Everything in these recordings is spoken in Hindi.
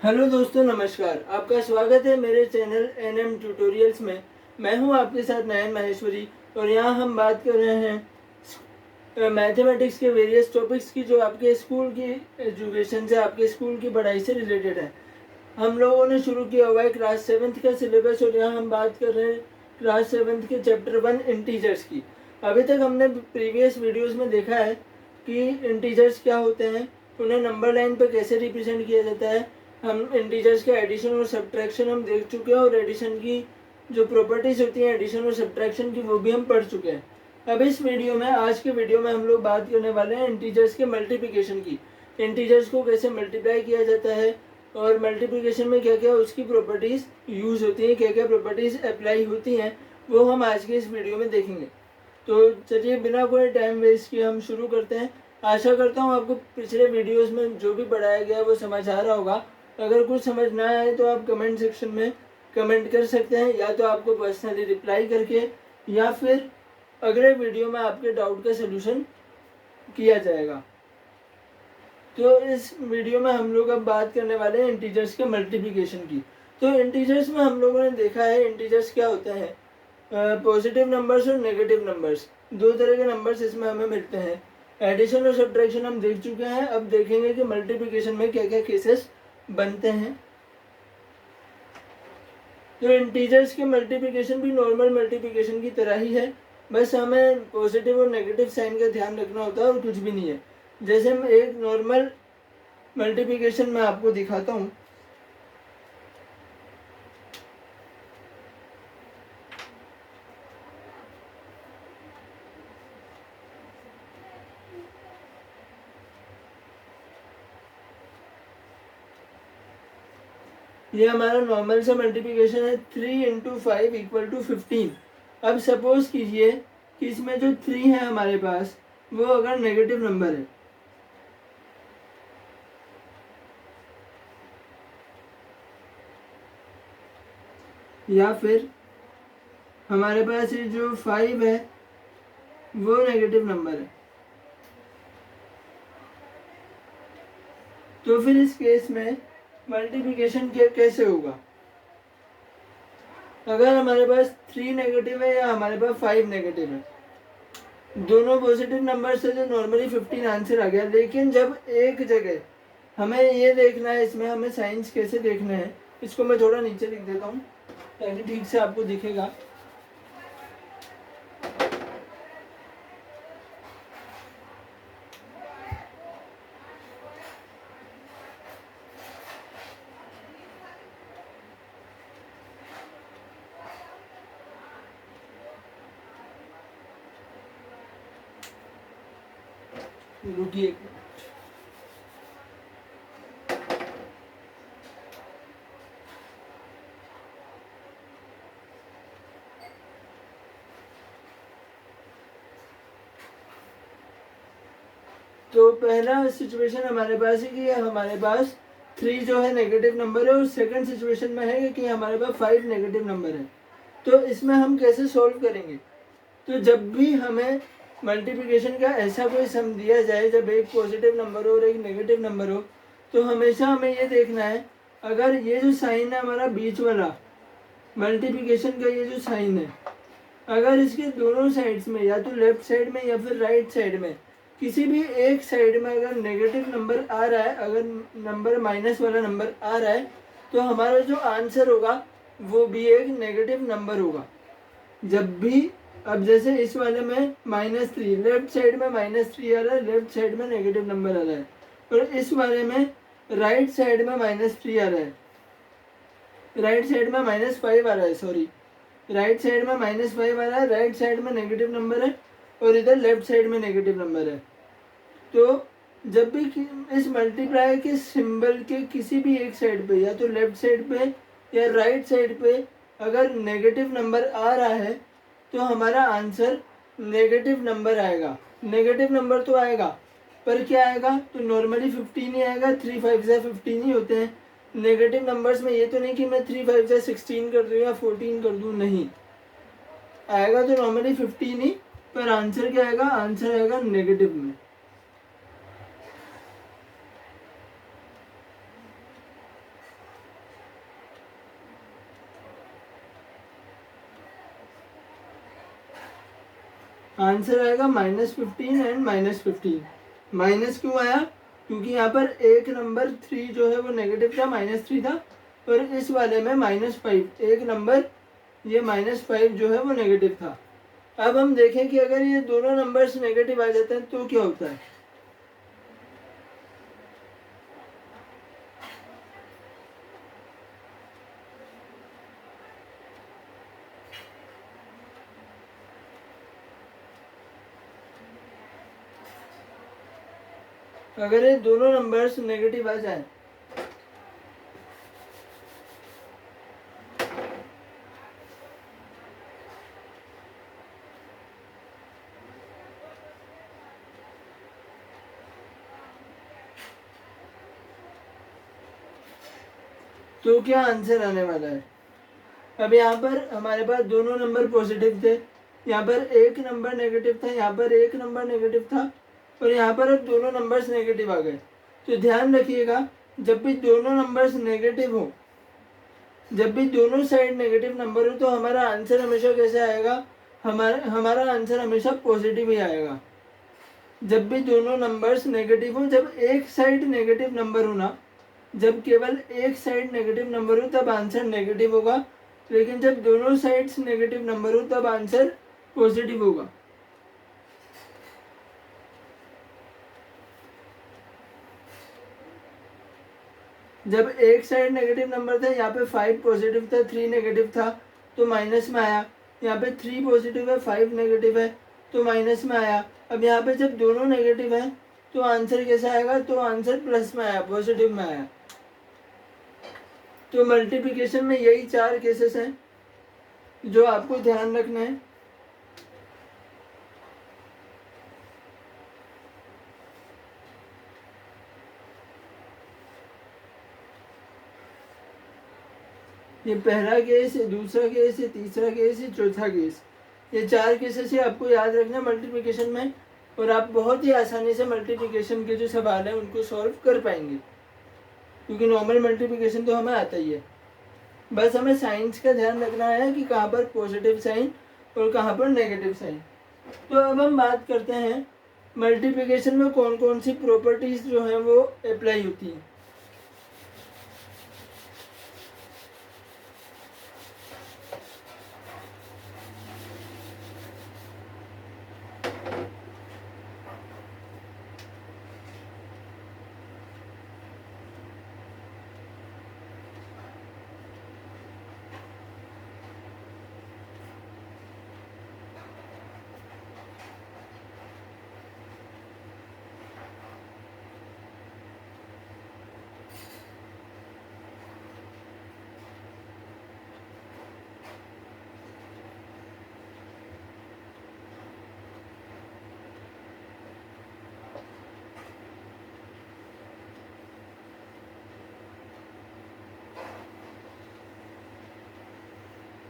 हेलो दोस्तों, नमस्कार। आपका स्वागत है मेरे चैनल एनएम ट्यूटोरियल्स में। मैं हूं आपके साथ नयन माहेश्वरी और यहां हम बात कर रहे हैं मैथमेटिक्स के वेरियस टॉपिक्स की जो आपके स्कूल की एजुकेशन से, आपके स्कूल की पढ़ाई से रिलेटेड है। हम लोगों ने शुरू किया हुआ है क्लास 7th का सिलेबस और यहाँ हम बात कर रहे हैं क्लास 7th के चैप्टर 1 इंटीजर्स की। अभी तक हमने प्रीवियस वीडियोस में देखा है कि इंटीजर्स क्या होते हैं, उन्हें नंबर लाइन पर कैसे रिप्रेजेंट किया जाता है। हम इंटीजर्स के एडिशन और सब्ट्रैक्शन हम देख चुके हैं और एडिशन की जो प्रॉपर्टीज होती हैं एडिशन और सब्ट्रैक्शन की, वो भी हम पढ़ चुके हैं। अब इस वीडियो में, आज के वीडियो में हम लोग बात करने वाले हैं इंटीजर्स के मल्टीप्लिकेशन की। इंटीजर्स को कैसे मल्टीप्लाई किया जाता है और मल्टीप्लिकेशन में क्या क्या उसकी प्रॉपर्टीज यूज होती हैं, क्या क्या प्रॉपर्टीज अप्लाई होती हैं, वो हम आज के इस वीडियो में देखेंगे। तो चलिए बिना कोई टाइम वेस्ट किए हम शुरू करते हैं। आशा करता हूँ आपको पिछले वीडियोस में जो भी पढ़ाया गया है वो समझ आ रहा होगा। अगर कुछ समझ ना आए तो आप कमेंट सेक्शन में कमेंट कर सकते हैं, या तो आपको पर्सनली रिप्लाई करके, या फिर अगले वीडियो में आपके डाउट का सलूशन किया जाएगा। तो इस वीडियो में हम लोग अब बात करने वाले हैं इंटीजर्स के मल्टीप्लिकेशन की। तो इंटीजर्स में हम लोगों ने देखा है इंटीजर्स क्या होते हैं, पॉजिटिव नंबर्स और नेगेटिव नंबर्स, दो तरह के नंबर्स इसमें हमें मिलते हैं। एडिशन और सब्ट्रैक्शन हम देख चुके हैं। अब देखेंगे कि मल्टीप्लिकेशन में क्या क्या केसेस बनते हैं। तो इंटीजर्स के मल्टीप्लिकेशन भी नॉर्मल मल्टीप्लिकेशन की तरह ही है, बस हमें पॉजिटिव और नेगेटिव साइन का ध्यान रखना होता है और कुछ भी नहीं है। जैसे हम एक नॉर्मल मल्टीप्लिकेशन में आपको दिखाता हूँ। ये हमारा नॉर्मल सा मल्टीप्लिकेशन है, 3 × 5 = 15। अब सपोज कीजिए कि इसमें जो 3 है हमारे पास, वो अगर नेगेटिव नंबर है, या फिर हमारे पास ये जो 5 है वो नेगेटिव नंबर है, तो फिर इस केस में मल्टीप्लिकेशन कैसे होगा। अगर हमारे पास 3 नेगेटिव है या हमारे पास 5 नेगेटिव है, दोनों पॉजिटिव नंबर से जो नॉर्मली 15 आंसर आ गया। लेकिन जब एक जगह हमें ये देखना है, इसमें हमें साइंस कैसे देखना है, इसको मैं थोड़ा नीचे लिख देता हूँ ताकि ठीक से आपको दिखेगा। रुकिए एक मिनट। तो पहला सिचुएशन हमारे पास है कि हमारे पास 3 जो है नेगेटिव नंबर है, और सेकंड सिचुएशन में है कि हमारे पास 5 नेगेटिव नंबर है। तो इसमें हम कैसे सॉल्व करेंगे। तो जब भी हमें मल्टीप्लिकेशन का ऐसा कोई सम दिया जाए, जब एक पॉजिटिव नंबर हो और एक नेगेटिव नंबर हो, तो हमेशा हमें ये देखना है, अगर ये जो साइन है हमारा बीच वाला मल्टीप्लिकेशन का, ये जो साइन है, अगर इसके दोनों साइड्स में, या तो लेफ्ट साइड में या फिर राइट साइड में, किसी भी एक साइड में अगर नेगेटिव नंबर आ रहा है, अगर नंबर माइनस वाला नंबर आ रहा है, तो हमारा जो आंसर होगा वो भी एक नेगेटिव नंबर होगा। जब भी, अब जैसे इस वाले में -3, लेफ्ट साइड में -3 आ रहा है, लेफ्ट साइड में नेगेटिव नंबर आ रहा है, और इस वाले में राइट साइड में -3 आ रहा है, राइट साइड में -5 आ रहा है, सॉरी, राइट साइड में -5 आ रहा है, राइट साइड में नेगेटिव नंबर है और इधर लेफ्ट साइड में नेगेटिव नंबर है। तो जब भी इस मल्टीप्लाई के सिंबल के किसी भी एक साइड पे, या तो लेफ्ट साइड पे या राइट साइड पे, अगर नेगेटिव नंबर आ रहा है, तो हमारा आंसर नेगेटिव नंबर आएगा। नेगेटिव नंबर तो आएगा, पर क्या आएगा, तो नॉर्मली 15 ही आएगा। 3 5 से 15 ही होते हैं नेगेटिव नंबर्स में। ये तो नहीं कि मैं 3 5 से 16 कर दूँ या 14 कर दूँ, नहीं, आएगा तो नॉर्मली 15 ही, पर आंसर क्या आएगा, आंसर आएगा नेगेटिव में। आंसर आएगा -15 एंड -15। माइनस क्यों आया? क्योंकि यहाँ पर एक नंबर 3 जो है वो नेगेटिव था, -3 था, और इस वाले में -5 एक नंबर, ये -5 जो है वो नेगेटिव था। अब हम देखें कि अगर ये दोनों नंबर्स नेगेटिव आ जाते हैं तो क्या होता है। अगर ये दोनों नंबर्स नेगेटिव आ जाए तो क्या आंसर आने वाला है। अब यहाँ पर हमारे पास दोनों नंबर पॉजिटिव थे, यहाँ पर एक नंबर नेगेटिव था, यहाँ पर एक नंबर नेगेटिव था, और यहाँ पर अब दोनों नंबर्स नेगेटिव आ गए। तो ध्यान रखिएगा, जब भी दोनों नंबर्स नेगेटिव हो, जब भी दोनों साइड नेगेटिव नंबर हो, तो हमारा आंसर हमेशा कैसे आएगा, हमारा आंसर हमेशा पॉजिटिव ही आएगा। जब भी दोनों नंबर्स नेगेटिव हो, जब एक साइड नेगेटिव नंबर हो ना, जब केवल एक साइड नेगेटिव नंबर हो तब आंसर नेगेटिव होगा, लेकिन जब दोनों साइड्स नेगेटिव नंबर हो तब आंसर पॉजिटिव होगा। जब एक साइड नेगेटिव नंबर था, यहाँ पे 5 पॉजिटिव था, 3 नेगेटिव था, तो माइनस में आया। यहाँ पे 3 पॉजिटिव है, 5 नेगेटिव है, तो माइनस में आया। अब यहाँ पे जब दोनों नेगेटिव है तो आंसर कैसा आएगा, तो आंसर प्लस में आया, पॉजिटिव में आया। तो मल्टीप्लिकेशन में यही 4 केसेस हैं जो आपको ध्यान रखना है। ये पहला केस, ये दूसरा केस, ये तीसरा केस, ये चौथा केस, ये 4 केसेस ही आपको याद रखना है मल्टीप्लिकेशन में, और आप बहुत ही आसानी से मल्टीप्लिकेशन के जो सवाल हैं उनको सॉल्व कर पाएंगे, क्योंकि नॉर्मल मल्टीप्लिकेशन तो हमें आता ही है। बस हमें साइंस का ध्यान रखना है कि कहाँ पर पॉजिटिव साइन और कहाँ पर नेगेटिव साइन। तो अब हम बात करते हैं मल्टीप्लिकेशन में कौन कौन सी प्रॉपर्टीज जो हैं वो अप्लाई होती हैं।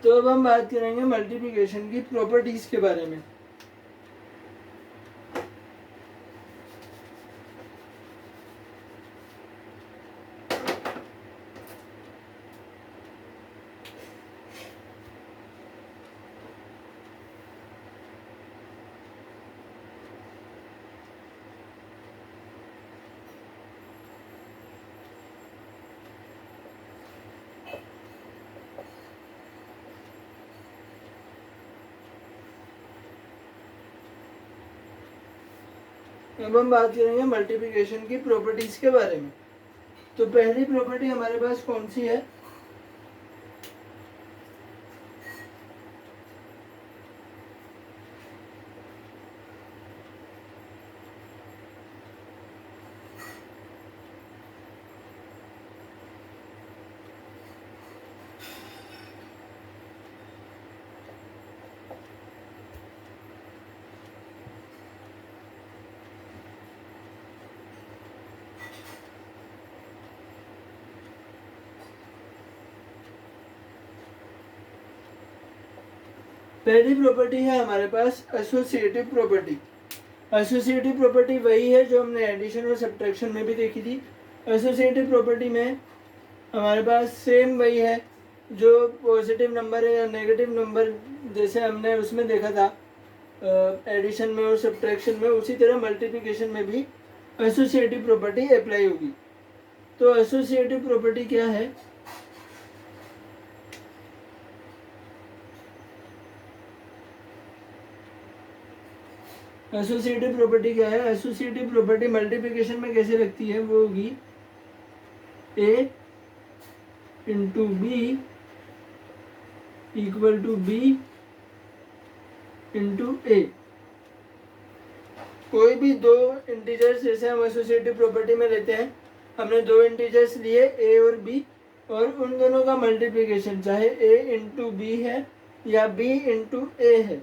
तो अब हम बात करेंगे मल्टीप्लिकेशन की प्रॉपर्टीज के बारे में। अब हम बात करेंगे मल्टीप्लिकेशन की प्रॉपर्टीज के बारे में। तो पहली प्रॉपर्टी हमारे पास कौन सी है, पहली प्रॉपर्टी है हमारे पास एसोसिएटिव प्रॉपर्टी। एसोसिएटिव प्रॉपर्टी वही है जो हमने एडिशन और सब्ट्रैक्शन में भी देखी थी। एसोसिएटिव प्रॉपर्टी में हमारे पास सेम वही है जो पॉजिटिव नंबर है या नेगेटिव नंबर जैसे हमने उसमें देखा था, एडिशन में और सब्ट्रैक्शन में, उसी तरह मल्टीप्लिकेशन में भी एसोसिएटिव प्रॉपर्टी अप्लाई होगी। तो एसोसिएटिव प्रॉपर्टी क्या है? एसोसिएटिव प्रॉपर्टी क्या है? एसोसिएटिव प्रॉपर्टी मल्टीप्लिकेशन में कैसे लगती है? वो होगी A into B equal to B into A. कोई भी दो इंटीजर्स जैसे हम एसोसिएटिव प्रॉपर्टी में लेते हैं, हमने दो इंटीजर्स लिए ए और बी, और उन दोनों का मल्टीप्लिकेशन चाहे ए इंटू बी है या बी इंटू ए है,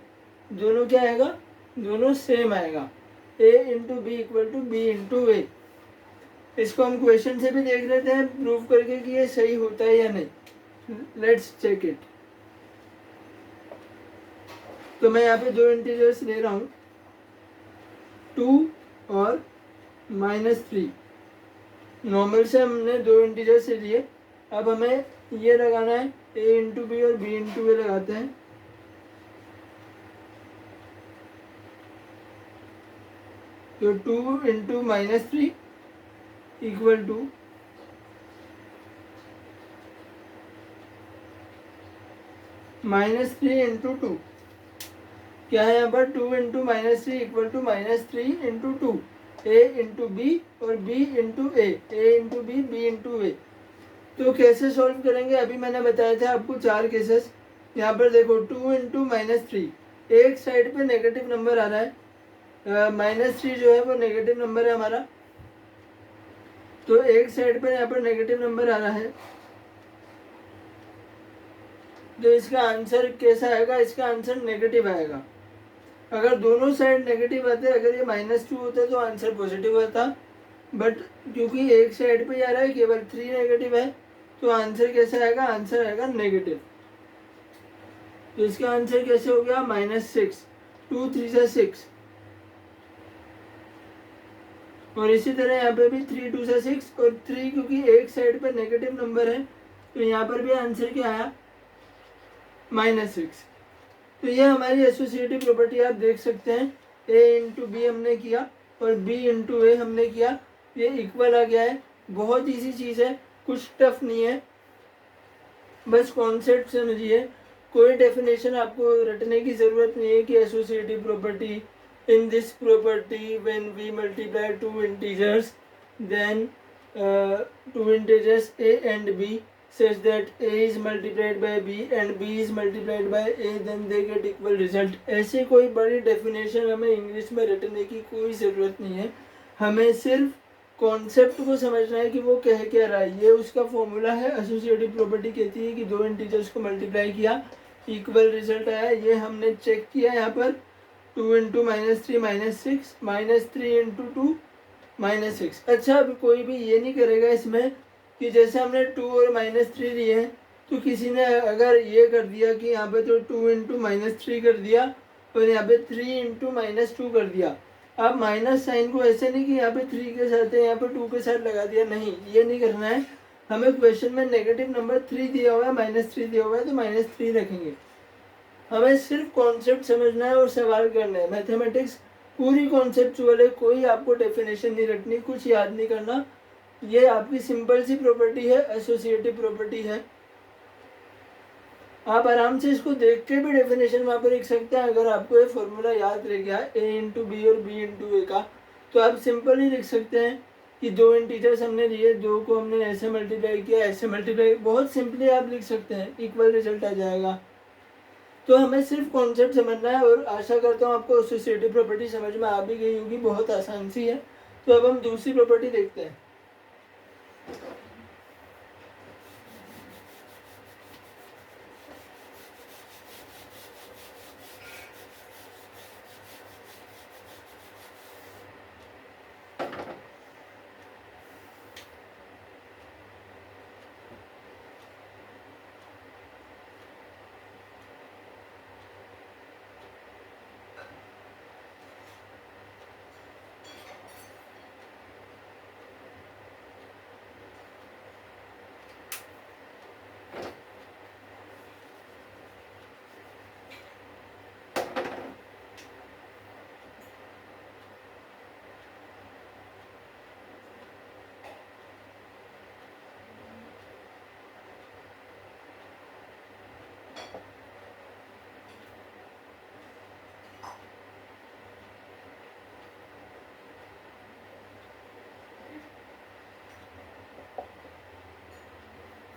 दोनों क्या आएगा? दोनों सेम आएगा। A into B equal to B into A. इसको हम क्वेश्चन से भी देख लेते हैं प्रूव करके कि ये सही होता है या नहीं। Let's check it. तो मैं यहाँ पे दो इंटीजर्स ले रहा हूँ, 2 और -3। नॉर्मल से हमने दो इंटीजर्स ले लिए। अब हमें ये लगाना है, ए इंटू बी और बी इंटू ए लगाते हैं। तो 2 इंटू -3 इक्वल टू -3 इंटू 2। क्या है यहाँ पर? 2 into -3 equal to -3 into 2। A into B और B into A, A into B, B into A. तो कैसे सॉल्व करेंगे? अभी मैंने बताया था आपको 4 केसेस। यहाँ पर देखो 2 इंटू -3, एक साइड पे नेगेटिव नंबर आ रहा है, -3 जो है वो नेगेटिव नंबर है हमारा, तो एक साइड पे यहाँ पर नेगेटिव नंबर आ रहा है। तो इसका आंसर कैसा आएगा? इसका आंसर नेगेटिव आएगा। अगर दोनों साइड नेगेटिव आते, अगर ये -2 होता तो आंसर पॉजिटिव आता, बट क्योंकि एक साइड पे आ रहा है केवल 3 नेगेटिव है, तो आंसर कैसा आएगा? आंसर आएगा नेगेटिव। तो इसका आंसर कैसे हो गया? -6, 2 3 6। और इसी तरह यहाँ पे भी 3 2 6 और 3, क्योंकि एक साइड पे नेगेटिव नंबर है, तो यहाँ पर भी आंसर क्या आया? -6। तो ये हमारी एसोसिएटिव प्रॉपर्टी आप देख सकते हैं। ए इंटू बी हमने किया और बी इंटू ए हमने किया, ये इक्वल आ गया है। बहुत इजी चीज़ है, कुछ टफ नहीं है, बस कॉन्सेप्ट समझिए। कोई डेफिनेशन आपको रटने की ज़रूरत नहीं है कि associative property in this property when we multiply two integers then two integers A and B such that a is multiplied by b and b is multiplied by a then they get equal result। ऐसे कोई बड़ी डेफिनेशन हमें इंग्लिश में रटने की कोई ज़रूरत नहीं है, हमें सिर्फ कॉन्सेप्ट को समझना है कि वो कह क्या रहा है। ये उसका फॉर्मूला है। एसोसिएटिव प्रॉपर्टी कहती है कि दो इंटीजर्स को मल्टीप्लाई किया, इक्वल रिजल्ट आया। ये हमने चेक किया यहाँ पर 2 इंटू -3 -6, -3 इंटू 2 -6। अच्छा, अब कोई भी ये नहीं करेगा इसमें कि जैसे हमने 2 और -3 लिए हैं, तो किसी ने अगर ये कर दिया कि यहाँ पे तो 2 इंटू -3 कर दिया और यहाँ पे 3 इंटू -2 कर दिया। आप माइनस साइन को ऐसे नहीं कि यहाँ पे 3 के साथ है यहाँ पे 2 के साथ लगा दिया, नहीं, ये नहीं करना है। हमें क्वेश्चन में नेगेटिव नंबर 3 दिया हुआ है, -3 दिया हुआ है, तो -3 रखेंगे। हमें सिर्फ कॉन्सेप्ट समझना है और सवाल करना है। मैथमेटिक्स पूरी कॉन्सेप्चुअल है, कोई आपको डेफिनेशन नहीं रखनी, कुछ याद नहीं करना। ये आपकी सिंपल सी प्रॉपर्टी है, एसोसिएटिव प्रॉपर्टी है। आप आराम से इसको देख के भी डेफिनेशन वहाँ पर लिख सकते हैं। अगर आपको ये फॉर्मूला याद रह गया ए इंटू बी और बी इंटू ए का, तो आप सिंपल ही लिख सकते हैं कि दो इंटीजर्स हमने लिए, दो को हमने ऐसे मल्टीप्लाई किया, ऐसे मल्टीप्लाई, बहुत सिंपली आप लिख सकते हैं, इक्वल रिजल्ट आ जाएगा। तो हमें सिर्फ कॉन्सेप्ट समझना है और आशा करता हूँ आपको एसोसिएटिव प्रॉपर्टी समझ में आ भी गई होगी, बहुत आसान सी है। तो अब हम दूसरी प्रॉपर्टी देखते हैं।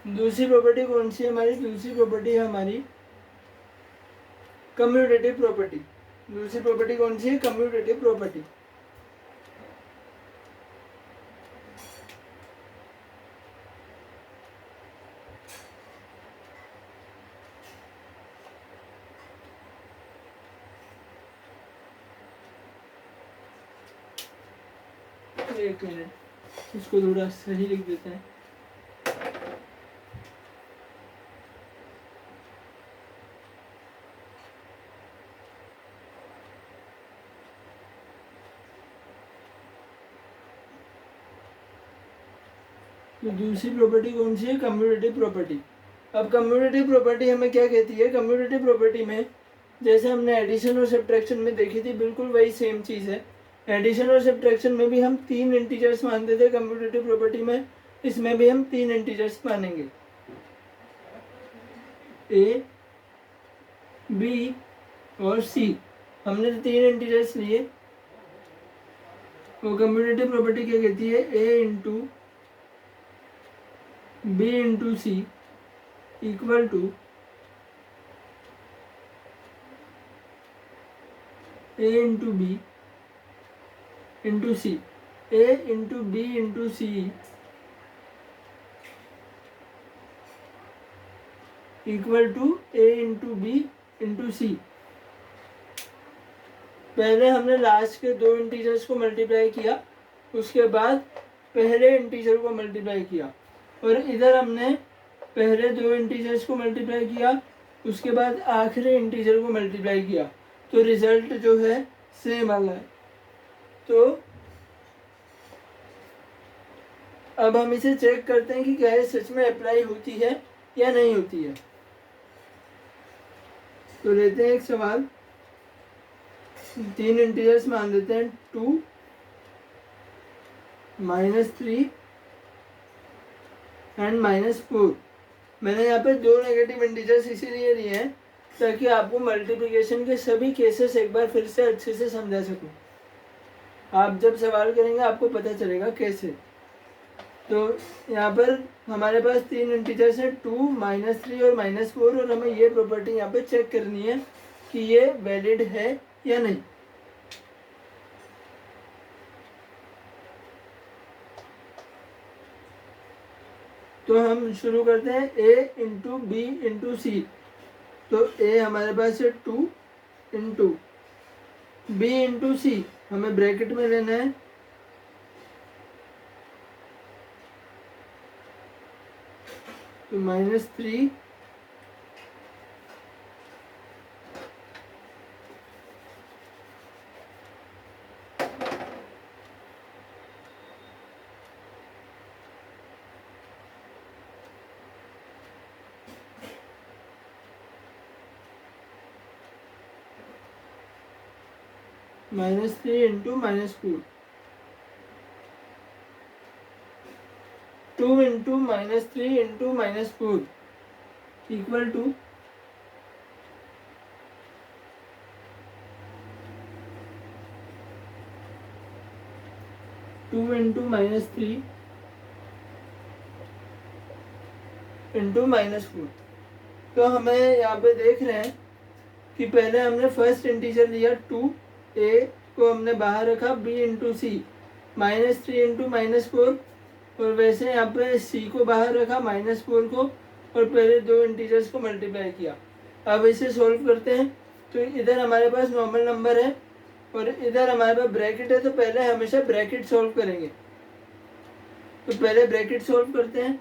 दूसरी प्रॉपर्टी कौन सी है हमारी? दूसरी प्रॉपर्टी है हमारी कम्यूटेटिव प्रॉपर्टी। दूसरी प्रॉपर्टी कौन सी है? Commutative property. एक मिनट, इसको थोड़ा सही लिख देते हैं। तो दूसरी प्रॉपर्टी कौन सी है? Commutative property. अब कम्यूटेटिव प्रॉपर्टी हमें क्या कहती है? कम्यूटेटिव प्रॉपर्टी में जैसे हमने एडिशन और सब्ट्रैक्शन में देखी थी, बिल्कुल वही सेम चीज़ है। एडिशन और सब्ट्रैक्शन में भी हम 3 इंटीजर्स मानते थे, कम्यूटेटिव प्रॉपर्टी में इसमें भी हम 3 इंटीजर्स मानेंगे, ए, बी और सी। हमने 3 इंटीजर्स लिए। वो कम्यूटेटिव प्रॉपर्टी क्या कहती है? A into B into C equal to A into B into C. A into B into C equal to A into B into C. पहले हमने लास्ट के 2 इंटीजर्स को मल्टीप्लाई किया, उसके बाद पहले इंटीजर को मल्टीप्लाई किया, और इधर हमने पहले 2 इंटीजर्स को मल्टीप्लाई किया, उसके बाद आखिरी इंटीजर को मल्टीप्लाई किया, तो रिजल्ट जो है सेम वाला है। तो अब हम इसे चेक करते हैं कि क्या ये सच में अप्लाई होती है या नहीं होती है। तो लेते हैं एक सवाल, 3 इंटीजर्स मान देते हैं, 2, -3 एंड -4। मैंने यहाँ पे 2 नेगेटिव इंटीजर्स इसीलिए लिए हैं ताकि आपको मल्टीप्लिकेशन के सभी केसेस एक बार फिर से अच्छे से समझा सकूं। आप जब सवाल करेंगे आपको पता चलेगा कैसे। तो यहाँ पर हमारे पास 3 इंटीजर्स हैं, 2, -3 और -4, और हमें ये प्रॉपर्टी यहाँ पे चेक करनी है कि ये वैलिड है या नहीं। तो हम शुरू करते हैं, ए इंटू बी इंटू सी। तो ए हमारे पास है 2 इंटू बी इंटू सी, हमें ब्रैकेट में लेना है, तो -3 -3 into -4, 2 into -3 into -4 equal to 2 into -3 into -4। तो हमें यहाँ पे देख रहे हैं कि पहले हमने फर्स्ट इंटीजर लिया 2, ए को हमने बाहर रखा, बी इंटू सी, -3 इंटू -4, और वैसे यहाँ पे सी को बाहर रखा, -4 को, और पहले 2 इंटीजर्स को मल्टीप्लाई किया। अब इसे सोल्व करते हैं। तो इधर हमारे पास नॉर्मल नंबर है और इधर हमारे पास ब्रैकेट है, तो पहले हमेशा ब्रैकेट सोल्व करेंगे। तो पहले ब्रैकेट सोल्व करते हैं।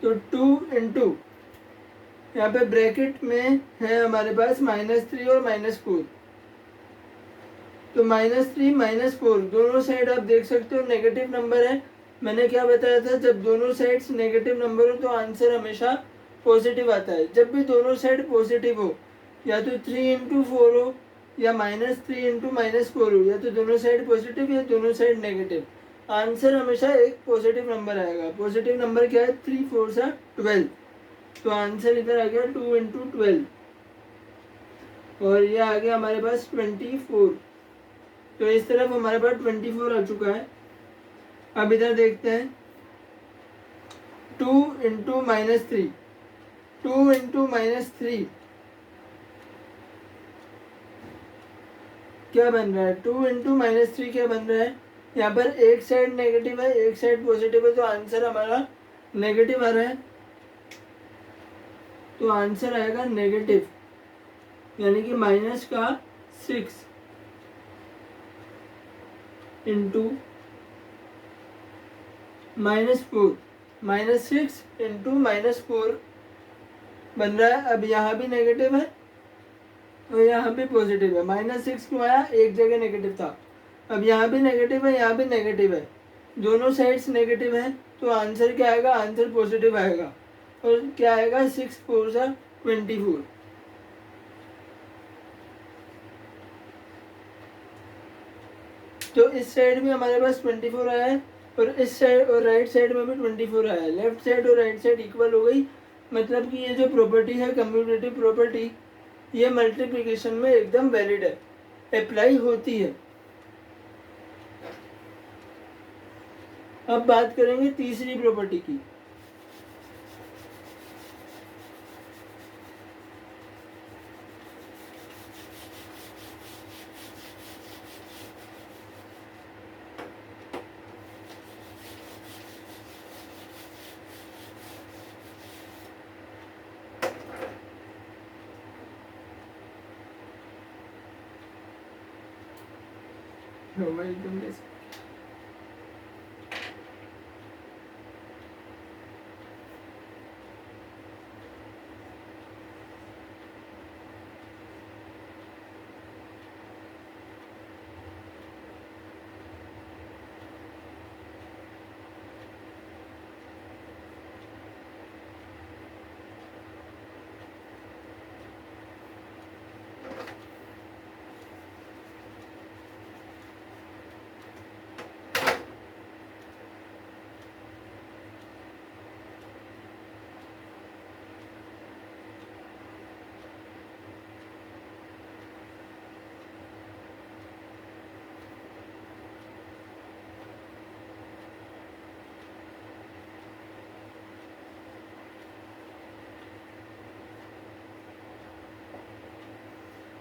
तो 2 इंटू, यहाँ पे ब्रैकेट में है हमारे पास -3 और -4, तो -3 -4 दोनों साइड आप देख सकते हो नेगेटिव नंबर है। मैंने क्या बताया था, जब दोनों साइड्स नेगेटिव नंबर हो तो आंसर हमेशा पॉजिटिव आता है। जब भी दोनों साइड पॉजिटिव हो, या तो 3 इंटू 4 हो या -3 इंटू -4 हो, या तो दोनों साइड पॉजिटिव या दोनों साइड नेगेटिव, आंसर हमेशा एक पॉजिटिव नंबर आएगा। पॉजिटिव नंबर क्या है? 3 4 सा 12, तो आंसर इधर आ गया 2 इंटू 12, और ये आ गया हमारे पास 24। तो इस तरफ हमारे पास 24 आ चुका है। अब इधर देखते हैं 2 into minus three, 2 into minus three क्या बन रहा है, 2 इंटू माइनस थ्री क्या बन रहा है, यहाँ पर एक साइड नेगेटिव है एक साइड पॉजिटिव है, तो आंसर हमारा नेगेटिव आ रहा है, तो आंसर आएगा नेगेटिव, यानी कि माइनस का 6 इंटू -4, -6 इंटू -4 बन रहा है। अब यहाँ भी नेगेटिव है और यहाँ भी पॉजिटिव है। -6 क्यों आया, एक जगह नेगेटिव था। अब यहाँ भी नेगेटिव है यहाँ भी नेगेटिव है, दोनों साइड्स नेगेटिव है, तो आंसर क्या आएगा, आंसर पॉजिटिव आएगा। और क्या आएगा, 6 4 सा 24। तो इस साइड में हमारे पास 24 आया है और इस साइड और राइट साइड में भी 24 आया है। लेफ्ट साइड और राइट साइड इक्वल हो गई, मतलब कि ये जो प्रॉपर्टी है कम्यूटेटिव प्रॉपर्टी, ये मल्टीप्लिकेशन में एकदम वैलिड है, अप्लाई होती है। अब बात करेंगे तीसरी प्रॉपर्टी की। एकदम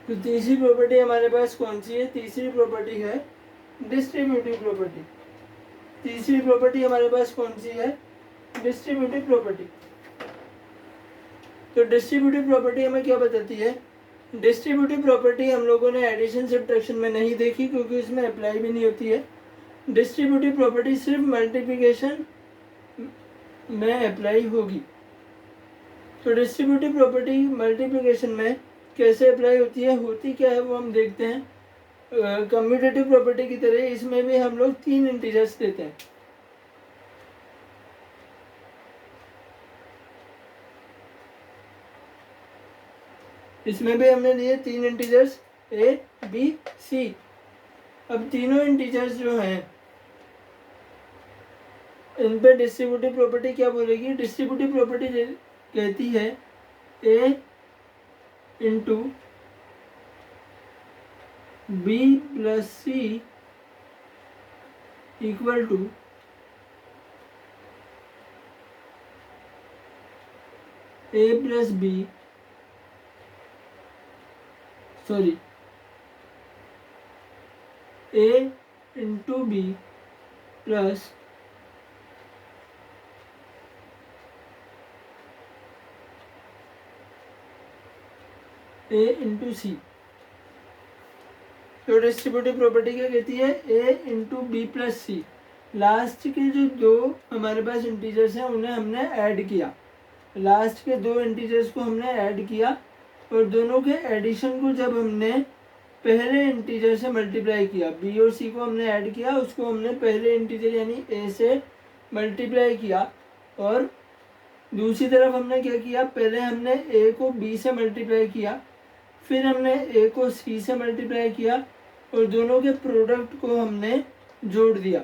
तो तीसरी प्रॉपर्टी हमारे पास कौन सी है, तीसरी प्रॉपर्टी है डिस्ट्रीब्यूटिव प्रॉपर्टी। तीसरी प्रॉपर्टी हमारे पास कौन सी है, डिस्ट्रीब्यूटिव प्रॉपर्टी। तो डिस्ट्रीब्यूटिव प्रॉपर्टी हमें क्या बताती है, डिस्ट्रीब्यूटिव प्रॉपर्टी हम लोगों ने एडिशन सब्ट्रैक्शन में नहीं देखी क्योंकि इसमें अप्लाई भी नहीं होती है। डिस्ट्रीब्यूटिव प्रॉपर्टी सिर्फ मल्टीप्लिकेशन में अप्लाई होगी। तो डिस्ट्रीब्यूटिव प्रॉपर्टी मल्टीप्लिकेशन में कैसे अप्लाई होती है, होती क्या है वो हम देखते हैं। कम्यूटेटिव प्रॉपर्टी की तरह इसमें भी हम लोग 3 इंटीजर्स देते हैं। इसमें भी हमने लिए 3 इंटीजर्स A, B, C। अब तीनों इंटीजर्स जो हैं इन पे डिस्ट्रीब्यूटिव प्रॉपर्टी क्या बोलेगी, डिस्ट्रीब्यूटिव प्रॉपर्टी कहती है A into B plus C equal to A plus B, sorry A into B plus A into C. तो डिस्ट्रीब्यूटिव प्रॉपर्टी क्या कहती है, A into B plus C. Last के जो दो हमारे पास इंटीजर्स हैं उन्हें हमने ऐड किया, लास्ट के 2 इंटीजर्स को हमने ऐड किया और दोनों के एडिशन को जब हमने पहले इंटीजर से मल्टीप्लाई किया, बी और सी को हमने ऐड किया, उसको हमने पहले इंटीजर यानी ए से मल्टीप्लाई किया। और दूसरी तरफ हमने क्या किया, पहले हमने ए को बी से मल्टीप्लाई किया, फिर हमने ए को सी से मल्टीप्लाई किया और दोनों के प्रोडक्ट को हमने जोड़ दिया।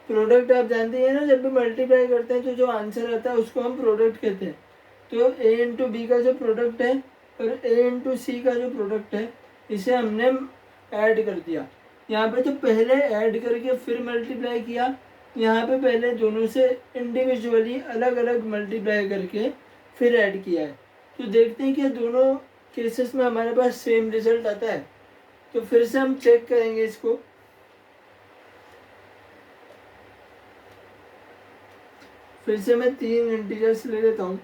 प्रोडक्ट आप जानते हैं ना, जब भी मल्टीप्लाई करते हैं तो जो आंसर आता है उसको हम प्रोडक्ट कहते हैं। तो ए इंटू बी का जो प्रोडक्ट है और ए इंटू सी का जो प्रोडक्ट है इसे हमने ऐड कर दिया। यहाँ पे तो पहले ऐड करके फिर मल्टीप्लाई किया, यहाँ पे पहले दोनों से इंडिविजुअली अलग अलग मल्टीप्लाई करके फिर ऐड किया है। तो देखते हैं कि दोनों केसेस में हमारे पास सेम रिजल्ट आता है। तो फिर से हम चेक करेंगे इसको। फिर से मैं 3 इंटीजर्स ले लेता हूँ,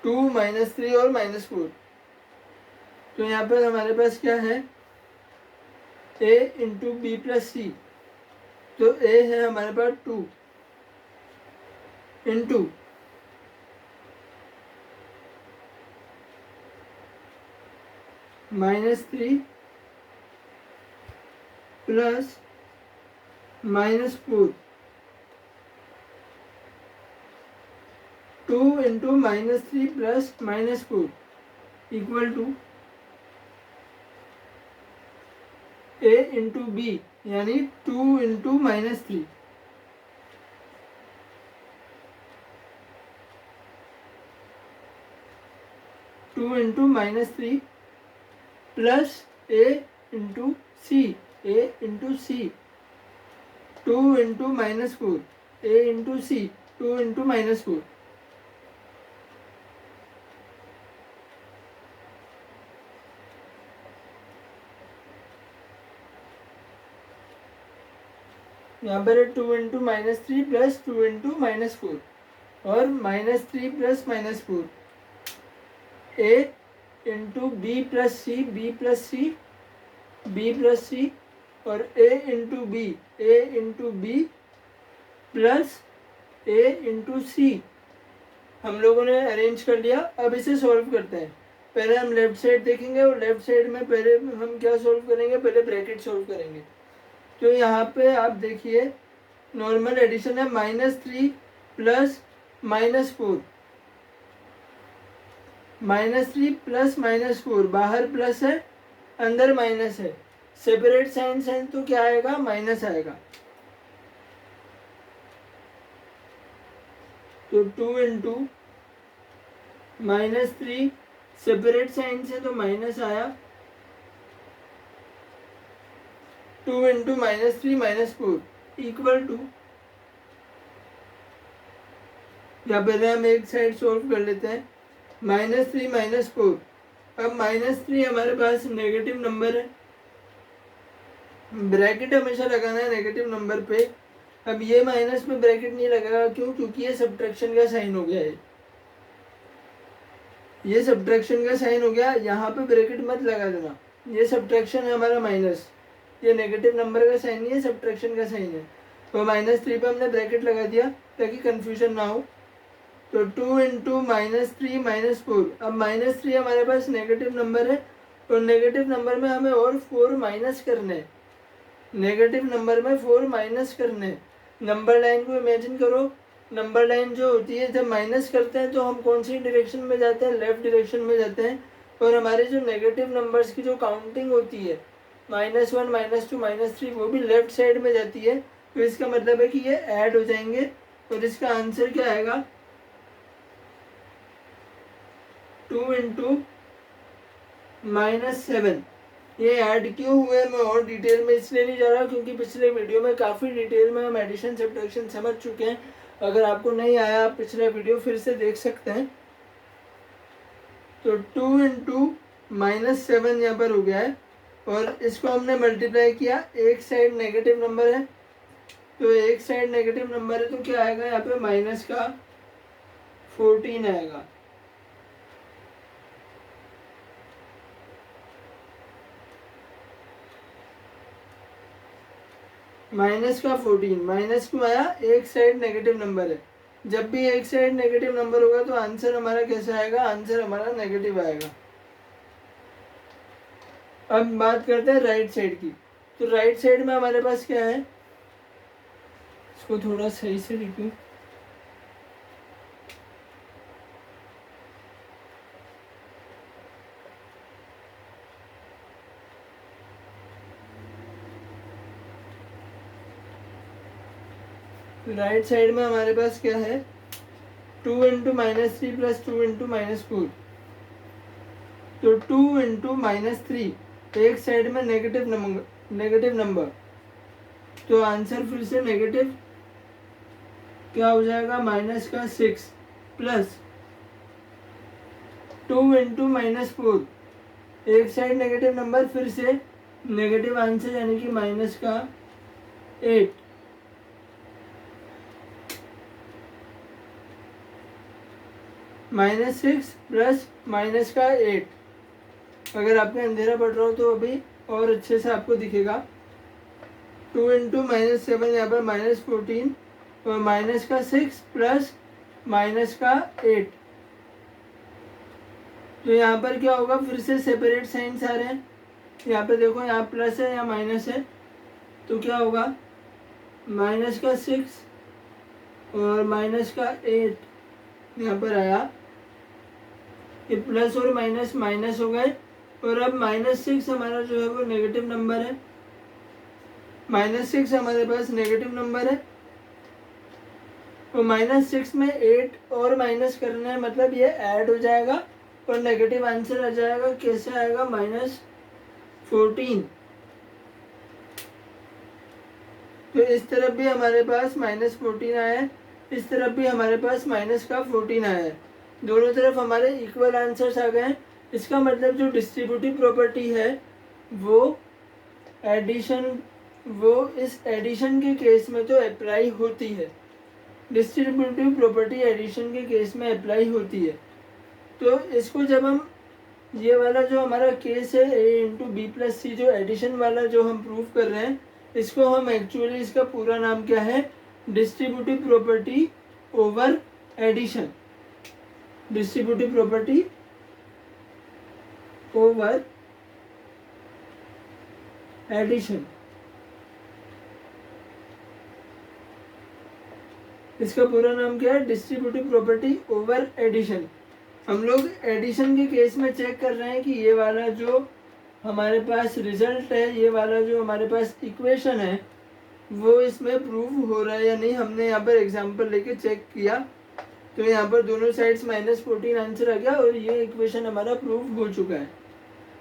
2 -3 और -4। तो यहाँ पर हमारे पास क्या है, a into B plus C. तो a है हमारे पास 2 into -3 plus -4, 2 into -3 plus -4 equal to a into B, यानी 2 into -3। Two into -3 plus a into C, a into C, 2 into -4, a into C, 2 into -4। यहाँ पर 2 इंटू -3 प्लस 2 इंटू -4 और -3 plus -4, a into B plus C, B plus C, B plus C और a into B, a into B plus a into C. हम लोगों ने अरेंज कर लिया। अब इसे सॉल्व करते हैं। पहले हम लेफ्ट साइड देखेंगे और लेफ्ट साइड में पहले हम क्या सॉल्व करेंगे, पहले ब्रैकेट सॉल्व करेंगे। तो यहाँ पे आप देखिए नॉर्मल एडिशन है, -3 प्लस -4, -3 प्लस -4, बाहर प्लस है अंदर माइनस है, सेपरेट साइन साइन तो क्या आएगा, माइनस आएगा। तो 2 इंटू -3, सेपरेट साइन से तो माइनस आया, 2 इंटू -3 -4 इक्वल टू, या पहले हम एक साइड सोल्व कर लेते हैं, -3 -4। अब -3 हमारे पास नेगेटिव नंबर है, ब्रैकेट हमेशा लगाना है नेगेटिव नंबर पे। अब ये माइनस में ब्रैकेट नहीं लगेगा, क्यों, क्योंकि ये सब्ट्रैक्शन का साइन हो गया है, ये सब्ट्रैक्शन का साइन हो गया। यहाँ पे ब्रैकेट मत लगा देना, ये सब्ट्रैक्शन है हमारा माइनस, ये नेगेटिव नंबर का साइन नहीं है, सब्ट्रैक्शन का साइन है। तो -3 पे हमने ब्रैकेट लगा दिया ताकि कंफ्यूजन ना हो। तो 2 इंटू -3 -4। अब -3 हमारे पास नेगेटिव नंबर है और नेगेटिव नंबर में हमें और 4 माइनस करने हैं, नेगेटिव नंबर में 4 माइनस करने हैं। नंबर लाइन को इमेजिन करो, नंबर लाइन जो होती है जब माइनस करते हैं तो हम कौन सी डायरेक्शन में जाते हैं, लेफ्ट डायरेक्शन में जाते हैं। और हमारे जो नेगेटिव नंबर्स की जो काउंटिंग होती है, -1 -2 -3, वो भी लेफ्ट साइड में जाती है। तो इसका मतलब है कि ये ऐड हो जाएंगे और इसका आंसर क्या आएगा, 2 इंटू -7। ये ऐड क्यों हुए मैं और डिटेल में इसलिए नहीं जा रहा क्योंकि पिछले वीडियो में काफ़ी डिटेल में हम एडिशन सब्ट्रैक्शन समझ चुके हैं। अगर आपको नहीं आया आप पिछला वीडियो फिर से देख सकते हैं। तो 2 इंटू -7 यहाँ पर हो गया है और इसको हमने मल्टीप्लाई किया, एक साइड नेगेटिव नंबर है तो एक साइड नेगेटिव नंबर है तो क्या आएगा यहाँ पे, माइनस का 14 आएगा। माइनस का 14, माइनस क्यों आया, एक साइड नेगेटिव नंबर है। जब भी एक साइड नेगेटिव नंबर होगा तो आंसर हमारा कैसा आएगा, आंसर हमारा नेगेटिव आएगा। अब बात करते हैं राइट साइड की। तो राइट साइड में हमारे पास क्या है, इसको थोड़ा सही से लिखूं, राइट साइड में हमारे पास क्या है, 2 इंटू -3 प्लस 2 इंटू -4। तो 2 इंटू -3 एक साइड में नेगेटिव नंबर, तो आंसर फिर से नेगेटिव क्या हो जाएगा, माइनस का 6 प्लस 2 इंटू -4, एक साइड नेगेटिव नंबर फिर से नेगेटिव आंसर यानी कि माइनस का 8, -6 प्लस माइनस का 8। अगर आपने अंधेरा पढ़ रहा हो तो अभी और अच्छे से आपको दिखेगा। 2 इंटू -7 यहाँ पर -14 और माइनस का 6 प्लस माइनस का 8। तो यहाँ पर क्या होगा, फिर से सेपरेट साइंस आ रहे हैं। यहाँ पे देखो, यहाँ प्लस है या माइनस है, तो क्या होगा, माइनस का 6 और माइनस का 8 यहाँ पर आया। ये प्लस और माइनस माइनस हो गए, और अब -6 हमारा जो है वो नेगेटिव नंबर है। -6 हमारे पास नेगेटिव नंबर है, और -6 में 8 और माइनस करना है, मतलब ये ऐड हो जाएगा और नेगेटिव आंसर आ जाएगा। कैसे आएगा, -14। तो इस तरफ भी हमारे पास -14 आया है, इस तरफ भी हमारे पास -14 आया है। दोनों तरफ हमारे इक्वल आंसर्स आ गए हैं। इसका मतलब जो डिस्ट्रीब्यूटिव प्रॉपर्टी है वो इस एडिशन के केस में तो अप्लाई होती है। डिस्ट्रीब्यूटिव प्रॉपर्टी एडिशन के केस में अप्लाई होती है। तो इसको जब हम, ये वाला जो हमारा केस है a इंटू बी प्लस सी, जो एडिशन वाला जो हम प्रूव कर रहे हैं, इसको हम एक्चुअली, इसका पूरा नाम क्या है, distributive property over addition. Distributive property over addition, इसका पूरा नाम क्या है, डिस्ट्रीब्यूटिव प्रॉपर्टी ओवर एडिशन। हम लोग एडिशन के केस में चेक कर रहे हैं कि ये वाला जो हमारे पास रिजल्ट है, ये वाला जो हमारे पास इक्वेशन है, वो इसमें प्रूव हो रहा है या नहीं। हमने यहाँ पर एग्जांपल लेके चेक किया, तो यहाँ पर दोनों साइड्स -14 आंसर आ गया और ये इक्वेशन हमारा प्रूव हो चुका है।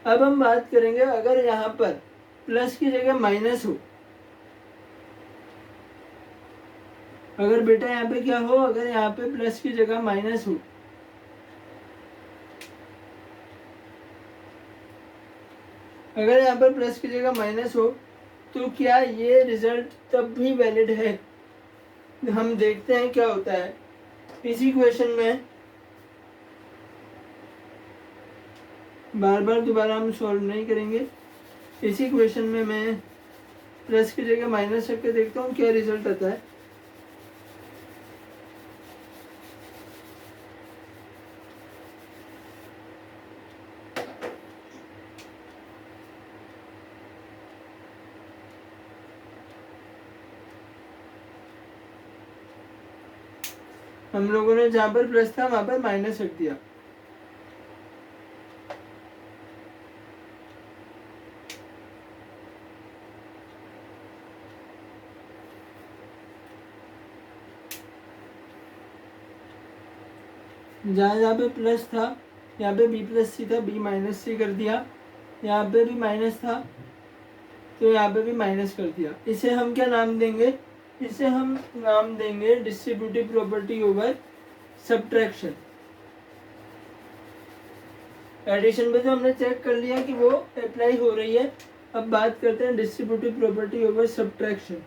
अब हम बात करेंगे, अगर यहाँ पर प्लस की जगह माइनस हो, अगर बेटा यहाँ पे क्या हो, अगर यहाँ पे प्लस की जगह माइनस हो, अगर यहाँ पर प्लस की जगह माइनस हो, तो क्या ये रिजल्ट तब भी वैलिड है। हम देखते हैं क्या होता है। इसी क्वेश्चन में बार बार दोबारा हम सॉल्व नहीं करेंगे। इसी क्वेश्चन में मैं प्लस की जगह माइनस रख के देखता हूँ क्या रिजल्ट आता है। हम लोगों ने जहाँ पर प्लस था वहां पर माइनस रख दिया। जहाँ जहाँ पे प्लस था, यहाँ पे बी प्लस सी था, बी माइनस सी कर दिया। यहाँ पे भी माइनस था, तो यहाँ पे भी माइनस कर दिया। इसे हम क्या नाम देंगे, इसे हम नाम देंगे distributive property over subtraction. Addition पे तो हमने चेक कर लिया कि वो अप्लाई हो रही है। अब बात करते हैं डिस्ट्रीब्यूटिव प्रॉपर्टी ओवर सब्ट्रैक्शन।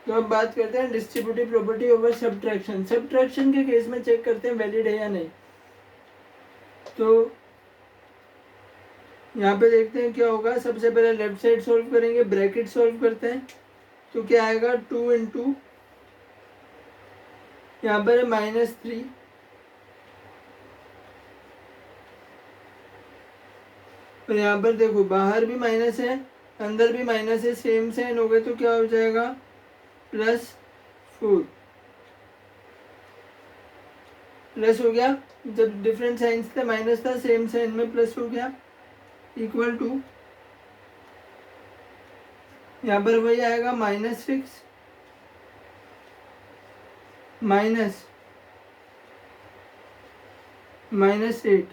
तो अब बात करते हैं distributive property over subtraction. Subtraction के केस में चेक करते हैं वैलिड है या नहीं। तो यहाँ पे देखते हैं क्या होगा। सबसे पहले लेफ्ट साइड सॉल्व करेंगे, ब्रैकेट सॉल्व करते हैं, तो क्या आएगा, 2 इंटू, यहाँ पर है -3 और यहाँ पर देखो बाहर भी माइनस है अंदर भी माइनस है, सेम साइन हो गए तो क्या हो जाएगा +4 प्लस हो गया। जब डिफरेंट साइंस थे माइनस था, सेम साइन में प्लस हो गया इक्वल टू, यहाँ पर वही आएगा -6 माइनस -8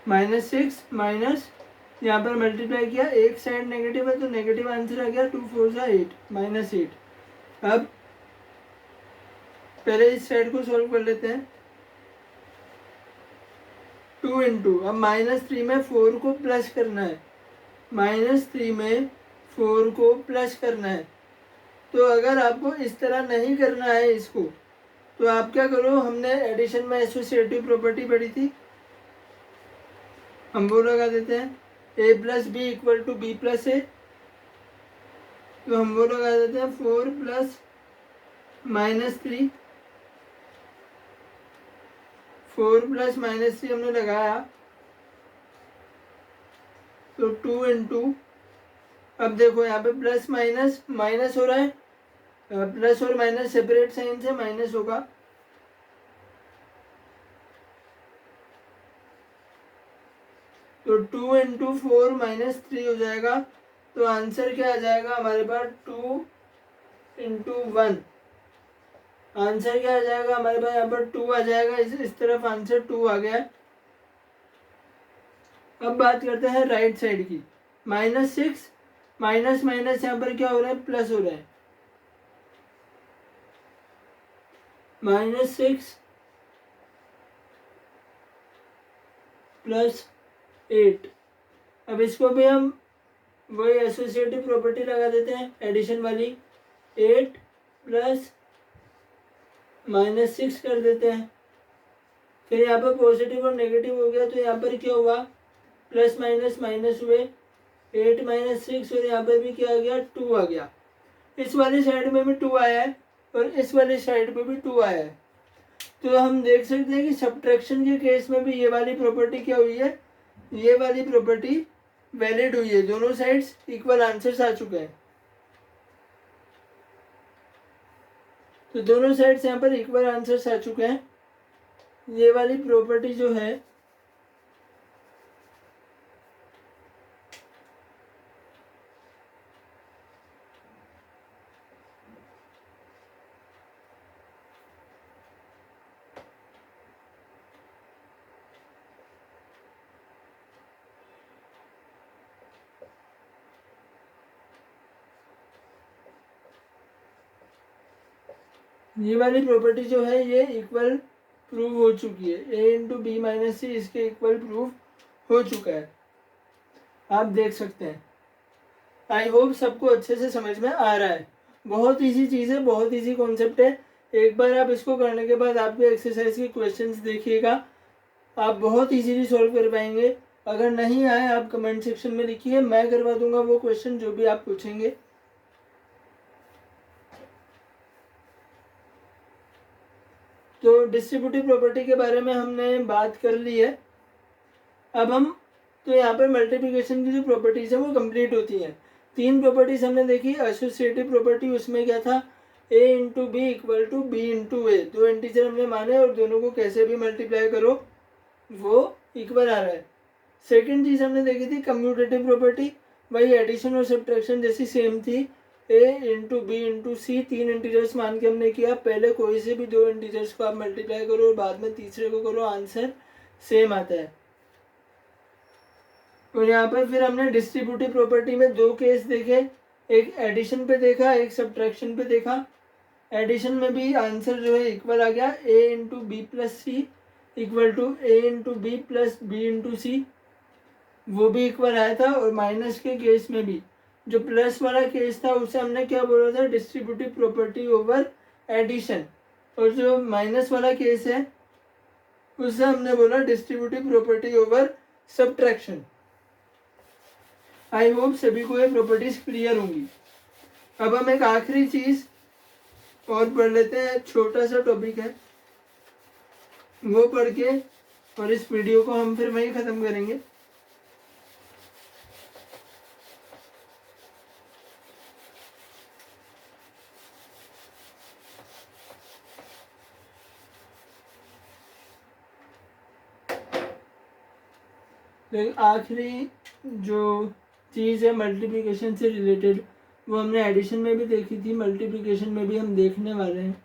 -6 माइनस, यहाँ पर मल्टीप्लाई किया, एक साइड नेगेटिव है तो नेगेटिव आंसर आ गया, 2 4 8 -8। अब पहले इस साइड को सॉल्व कर लेते हैं। 2 इंटू, अब -3 में 4 को प्लस करना है, -3 में 4 को प्लस करना है। तो अगर आपको इस तरह नहीं करना है इसको, तो आप क्या करो, हमने एडिशन में एसोसिएटिव प्रॉपर्टी पढ़ी थी, हम वो लगा देते हैं, a plus B equal to B plus A. तो हम वो लगा देते हैं 4 प्लस -3, 4 प्लस -3 हमने लगाया तो 2 इंटू, अब देखो यहाँ पे प्लस माइनस माइनस हो रहा है, प्लस और माइनस सेपरेट साइन से माइनस होगा, तो 2 इंटू 4 -3 हो जाएगा। तो आंसर क्या आ जाएगा हमारे पास, 2 इंटू 1, आंसर क्या आ जाएगा हमारे पास, यहाँ पर 2 आ जाएगा, इस तरफ आंसर 2 आ गया। अब बात करते हैं राइट साइड की, -6 माइनस माइनस यहाँ पर क्या हो रहा है, प्लस हो रहा है, -6 + 8। अब इसको भी हम वही एसोसिएटिव प्रॉपर्टी लगा देते हैं एडिशन वाली, 8 प्लस -6 कर देते हैं। फिर यहाँ पर पॉजिटिव और नेगेटिव हो गया तो यहाँ पर क्या हुआ, प्लस माइनस माइनस हुए, 8 - 6, और यहाँ पर भी क्या आ गया, 2 आ गया। इस वाली साइड में भी 2 आया है और इस वाली साइड पे भी 2 आया है। तो हम देख सकते हैं कि सब्ट्रैक्शन के केस में भी ये वाली प्रॉपर्टी क्या हुई है, ये वाली प्रॉपर्टी वैलिड हुई है, दोनों साइड्स इक्वल आंसर्स आ चुके हैं। तो दोनों साइड्स यहाँ पर इक्वल आंसर्स आ चुके हैं। ये वाली प्रॉपर्टी जो है ये वाली प्रॉपर्टी जो है ये इक्वल प्रूव हो चुकी है, a इंटू बी माइनस सी इसके इक्वल प्रूव हो चुका है, आप देख सकते हैं। आई होप सबको अच्छे से समझ में आ रहा है। बहुत इजी चीज़ है, बहुत इजी कॉन्सेप्ट है। एक बार आप इसको करने के बाद आपके एक्सरसाइज के क्वेश्चंस देखिएगा, आप बहुत इजीली सॉल्व कर पाएंगे। अगर नहीं आए आप कमेंट सेक्शन में लिखिए, मैं करवा दूंगा वो क्वेश्चन जो भी आप पूछेंगे। तो डिस्ट्रीब्यूटिव प्रॉपर्टी के बारे में हमने बात कर ली है। अब हम, तो यहाँ पर मल्टीप्लिकेशन की जो प्रॉपर्टीज है वो कंप्लीट होती हैं। 3 प्रॉपर्टीज हमने देखी, एसोसिएटिव प्रॉपर्टी, उसमें क्या था, a into B equal to B into A, 2 integer हमने माने और दोनों को कैसे भी मल्टीप्लाई करो वो इक्वल आ रहा है। सेकेंड चीज़ हमने देखी थी कम्यूटेटिव प्रॉपर्टी, वही एडिशन और सब्ट्रैक्शन जैसी सेम थी, a into B into C, 3 integers मान के हमने किया, पहले कोई से भी 2 इंटीजर्स को आप मल्टीप्लाई करो और बाद में तीसरे को करो, आंसर सेम आता है। और यहाँ पर फिर हमने डिस्ट्रीब्यूटिव प्रॉपर्टी में 2 केस देखे, एक एडिशन पे देखा, एक सब्ट्रैक्शन पे देखा। एडिशन में भी आंसर जो है इक्वल आ गया, a into B plus C equal to a into B plus B into C, वो भी इक्वल आया था। और माइनस के केस में भी जो प्लस वाला केस था उसे हमने क्या बोला था, डिस्ट्रीब्यूटिव प्रॉपर्टी ओवर एडिशन, और जो माइनस वाला केस है उसे हमने बोला distributive property over subtraction. I hope सभी को ये प्रॉपर्टीज क्लियर होंगी। अब हम एक आखिरी चीज और पढ़ लेते हैं, छोटा सा टॉपिक है, वो पढ़ के और इस वीडियो को हम फिर वहीं ख़त्म करेंगे। लेकिन आखिरी जो चीज़ है मल्टीप्लिकेशन से रिलेटेड वो हमने एडिशन में भी देखी थी, मल्टीप्लिकेशन में भी हम देखने वाले हैं।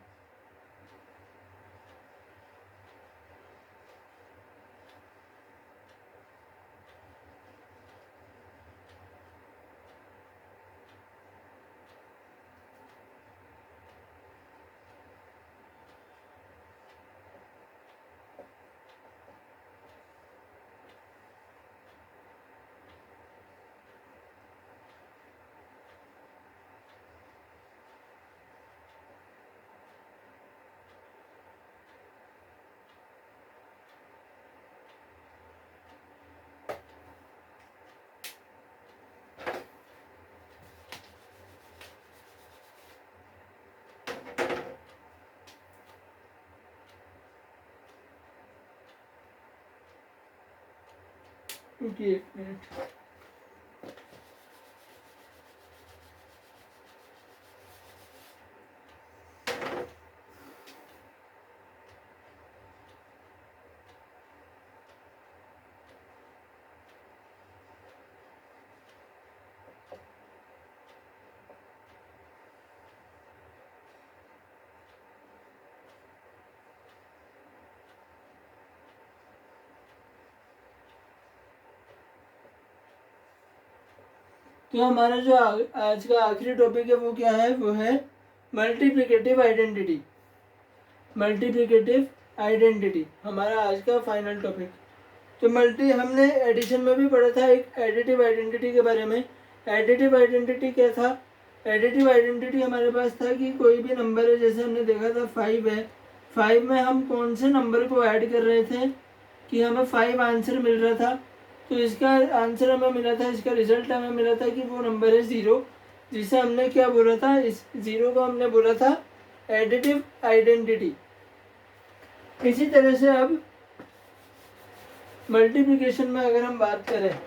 रुकिए एक मिनट। तो हमारा जो आज का आखिरी टॉपिक है वो क्या है, वो है मल्टीप्लिकेटिव आइडेंटिटी। मल्टीप्लिकेटिव आइडेंटिटी हमारा आज का फाइनल टॉपिक। तो हमने एडिशन में भी पढ़ा था एक एडिटिव आइडेंटिटी के बारे में। एडिटिव आइडेंटिटी क्या था? एडिटिव आइडेंटिटी हमारे पास था कि कोई भी नंबर है, जैसे हमने देखा था 5 है, 5 में हम कौन से नंबर को ऐड कर रहे थे कि हमें 5 आंसर मिल रहा था। तो इसका आंसर हमें मिला था, इसका रिजल्ट हमें मिला था कि वो नंबर है 0, जिसे हमने क्या बोला था, इस 0 को हमने बोला था एडिटिव आइडेंटिटी। इसी तरह से अब मल्टीप्लिकेशन में अगर हम बात करें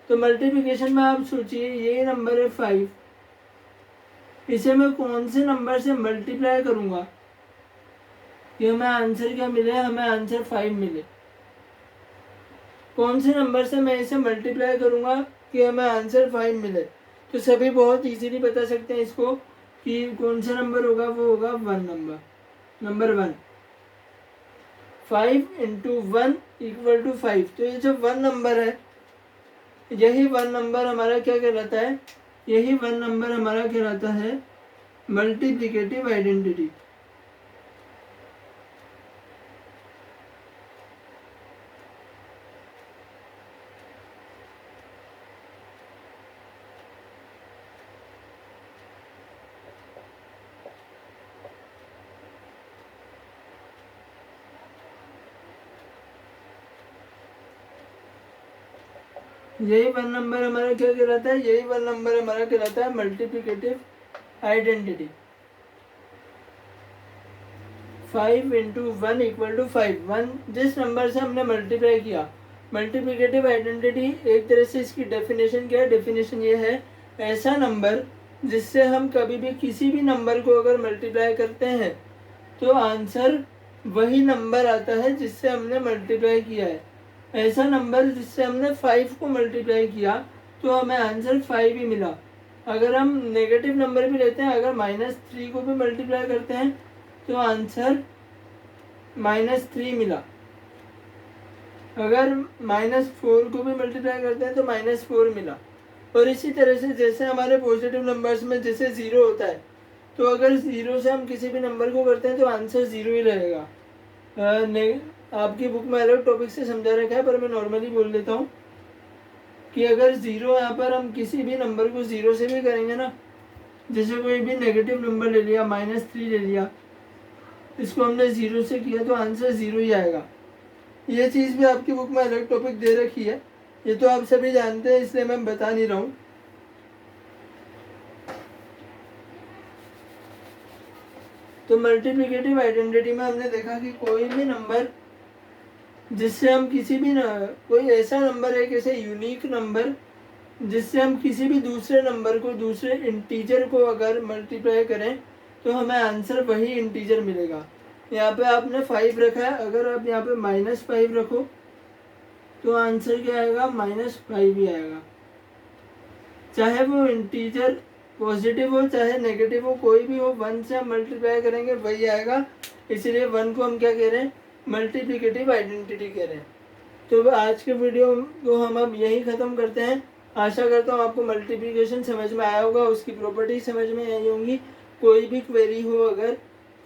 तो मल्टीप्लिकेशन में आप सोचिए ये नंबर है 5, इसे मैं कौन से नंबर से मल्टीप्लाई करूंगा कि हमें आंसर क्या मिले, हमें आंसर 5 मिले। कौन से नंबर से मैं इसे मल्टीप्लाई करूंगा कि हमें आंसर 5 मिले। तो सभी बहुत इजीली बता सकते हैं इसको कि कौन सा नंबर होगा, वो होगा 1 नंबर 1। 5 into 1 equal to 5। तो ये जो 1 नंबर है, यही 1 नंबर हमारा क्या कहलाता है, यही 1 नंबर हमारा कहलाता है मल्टीप्लिकेटिव आइडेंटिटी। यही 1 नंबर हमारा क्या कहलाता है, यही 1 नंबर हमारा कहलाता है multiplicative identity. 5 into 1 equal to 5। 1 जिस नंबर से हमने मल्टीप्लाई किया। मल्टीप्लिकेटिव आइडेंटिटी एक तरह से इसकी डेफिनेशन क्या है, डेफिनेशन ये है ऐसा नंबर जिससे हम कभी भी किसी भी नंबर को अगर मल्टीप्लाई करते हैं तो आंसर वही नंबर आता है जिससे हमने मल्टीप्लाई किया है। ऐसा नंबर जिससे हमने 5 को मल्टीप्लाई किया तो हमें आंसर 5 ही मिला। अगर हम नेगेटिव नंबर भी लेते हैं, अगर -3 को भी मल्टीप्लाई करते हैं तो आंसर -3 मिला। अगर -4 को भी मल्टीप्लाई करते हैं तो -4 मिला। और इसी तरह से जैसे हमारे पॉजिटिव नंबर्स में जैसे 0 होता है, तो अगर 0 से हम किसी भी नंबर को करते हैं तो आंसर 0 ही रहेगा। आपकी बुक में अलग टॉपिक से समझा रखा है, पर मैं नॉर्मली बोल देता हूँ कि अगर 0 यहाँ पर हम किसी भी नंबर को 0 से भी करेंगे ना, जैसे कोई भी नेगेटिव नंबर ले लिया, -3 ले लिया, इसको हमने 0 से किया तो आंसर 0 ही आएगा। ये चीज़ भी आपकी बुक में अलग टॉपिक दे रखी है, ये तो आप सभी जानते हैं, इसलिए मैं बता नहीं रहा हूँ। तो मल्टीप्लिकेटिव आइडेंटिटी में हमने देखा कि कोई भी नंबर जिससे हम किसी भी कोई ऐसा नंबर है, कैसे यूनिक नंबर जिससे हम किसी भी दूसरे नंबर को, दूसरे इंटीजर को अगर मल्टीप्लाई करें तो हमें आंसर वही इंटीजर मिलेगा। यहाँ पे आपने 5 रखा है, अगर आप यहाँ पे -5 रखो तो आंसर क्या आएगा, -5 ही आएगा। चाहे वो इंटीजर पॉजिटिव हो चाहे नेगेटिव हो, कोई भी हो, 1 से हम मल्टीप्लाई करेंगे वही आएगा। इसलिए 1 को हम क्या कह रहे हैं, मल्टीप्लिकेटिव आइडेंटिटी कह रहे हैं। तो आज के वीडियो को हम अब यही ख़त्म करते हैं। आशा करता हूँ आपको मल्टीप्लिकेशन समझ में आया होगा, उसकी प्रॉपर्टी समझ में आई होंगी। कोई भी क्वेरी हो, अगर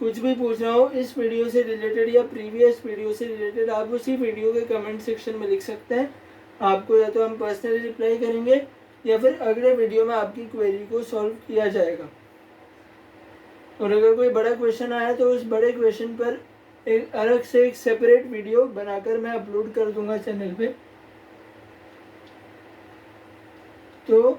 कुछ भी पूछना हो इस वीडियो से रिलेटेड या प्रीवियस वीडियो से रिलेटेड, आप उसी वीडियो के कमेंट सेक्शन में लिख सकते हैं। आपको या तो हम पर्सनली रिप्लाई करेंगे या फिर अगले वीडियो में आपकी क्वेरी को सॉल्व किया जाएगा। और अगर कोई बड़ा क्वेश्चन आया तो उस बड़े क्वेश्चन पर एक अलग से एक सेपरेट वीडियो बनाकर मैं अपलोड कर दूंगा चैनल पे। तो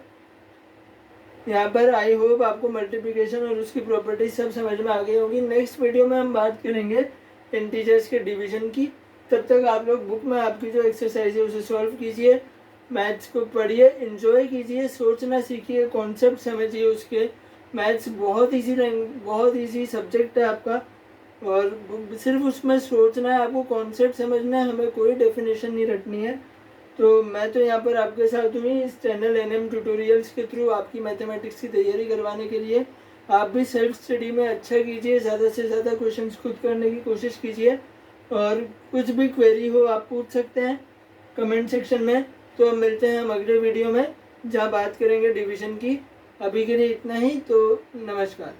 यहाँ पर आई होप आपको मल्टीप्लिकेशन और उसकी प्रॉपर्टी सब समझ में आ गई होगी। नेक्स्ट वीडियो में हम बात करेंगे इंटीजर्स के डिवीजन की। तब तक आप लोग बुक में आपकी जो एक्सरसाइज है उसे सॉल्व कीजिए, मैथ्स को पढ़िए, एंजॉय कीजिए, सोचना सीखिए, कॉन्सेप्ट समझिए उसके। मैथ्स बहुत ईजी सब्जेक्ट है आपका, और सिर्फ उसमें सोचना है, आपको कॉन्सेप्ट समझना है, हमें कोई डेफिनेशन नहीं रटनी है। तो मैं तो यहाँ पर आपके साथ हूँ इस चैनल एनएम ट्यूटोरियल्स के थ्रू आपकी मैथमेटिक्स की तैयारी करवाने के लिए। आप भी सेल्फ स्टडी में अच्छा कीजिए, ज़्यादा से ज़्यादा क्वेश्चंस खुद करने की कोशिश कीजिए, और कुछ भी क्वेरी हो आप पूछ सकते हैं कमेंट सेक्शन में। तो अब मिलते हैं हम अगले वीडियो में जहाँ बात करेंगे डिवीज़न की। अभी के लिए इतना ही, तो नमस्कार।